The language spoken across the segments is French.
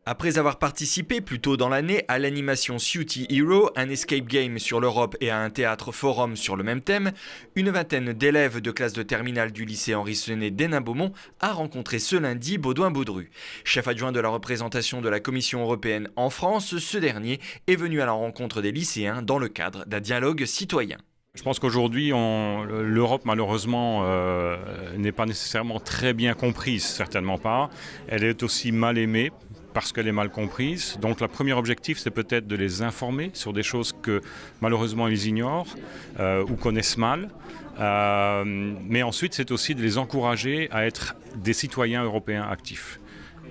Après avoir participé plus tôt dans l'année à l'animation Sooty Hero, un escape game sur l'Europe et à un théâtre forum sur le même thème, une vingtaine d'élèves de classe de terminale du lycée Henri Senet d'Hénin-Beaumont a rencontré ce lundi Baudouin Baudru. Chef adjoint de la représentation de la Commission européenne en France, ce dernier est venu à la rencontre des lycéens dans le cadre d'un dialogue citoyen. Je pense qu'aujourd'hui, l'Europe, malheureusement, n'est pas nécessairement très bien comprise, certainement pas. Elle est aussi mal aimée parce qu'elle est mal comprise. Donc le premier objectif, c'est peut-être de les informer sur des choses que malheureusement ils ignorent ou connaissent mal. Mais ensuite, c'est aussi de les encourager à être des citoyens européens actifs.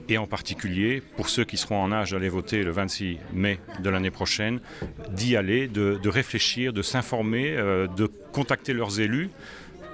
Et en particulier, pour ceux qui seront en âge d'aller voter le 26 mai de l'année prochaine, d'y aller, de réfléchir, de s'informer, de contacter leurs élus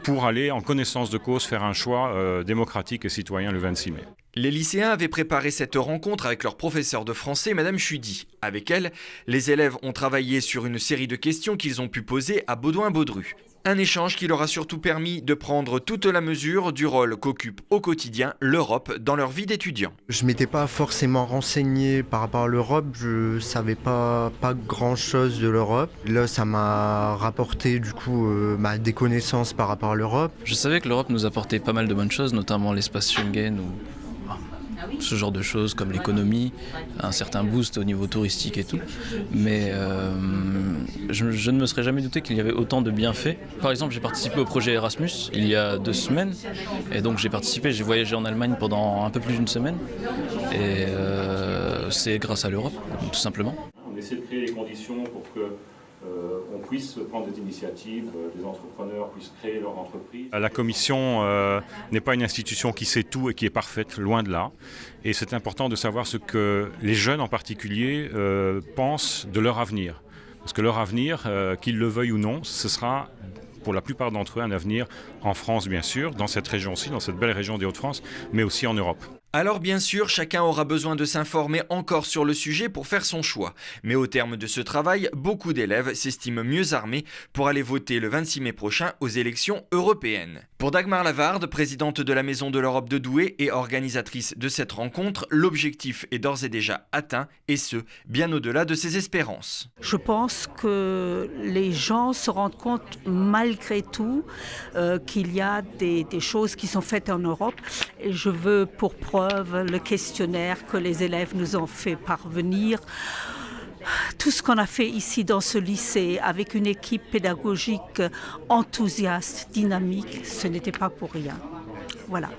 pour aller en connaissance de cause faire un choix démocratique et citoyen le 26 mai. Les lycéens avaient préparé cette rencontre avec leur professeur de français, Madame Chudy. Avec elle, les élèves ont travaillé sur une série de questions qu'ils ont pu poser à Baudouin Baudru. Un échange qui leur a surtout permis de prendre toute la mesure du rôle qu'occupe au quotidien l'Europe dans leur vie d'étudiant. Je ne m'étais pas forcément renseigné par rapport à l'Europe, je ne savais pas grand-chose de l'Europe. Là, ça m'a rapporté du coup des connaissances par rapport à l'Europe. Je savais que l'Europe nous apportait pas mal de bonnes choses, notamment l'espace Schengen ou ce genre de choses comme l'économie, un certain boost au niveau touristique et tout. Mais je ne me serais jamais douté qu'il y avait autant de bienfaits. Par exemple, j'ai participé au projet Erasmus il y a 2 semaines. Et donc j'ai voyagé en Allemagne pendant un peu plus d'une semaine. Et c'est grâce à l'Europe, tout simplement. On essaie de créer les conditions pour que on puisse prendre des initiatives, des entrepreneurs puissent créer leur entreprise. La Commission n'est pas une institution qui sait tout et qui est parfaite, loin de là. Et c'est important de savoir ce que les jeunes en particulier pensent de leur avenir. Parce que leur avenir, qu'ils le veuillent ou non, ce sera pour la plupart d'entre eux un avenir en France bien sûr, dans cette région-ci, dans cette belle région des Hauts-de-France, mais aussi en Europe. Alors bien sûr, chacun aura besoin de s'informer encore sur le sujet pour faire son choix. Mais au terme de ce travail, beaucoup d'élèves s'estiment mieux armés pour aller voter le 26 mai prochain aux élections européennes. Pour Dagmar Lavarde, présidente de la Maison de l'Europe de Douai et organisatrice de cette rencontre, l'objectif est d'ores et déjà atteint, et ce, bien au-delà de ses espérances. Je pense que les gens se rendent compte malgré tout qu'il y a des choses qui sont faites en Europe. Et je veux pour preuve le questionnaire que les élèves nous ont fait parvenir. Tout ce qu'on a fait ici dans ce lycée avec une équipe pédagogique enthousiaste, dynamique, ce n'était pas pour rien. Voilà.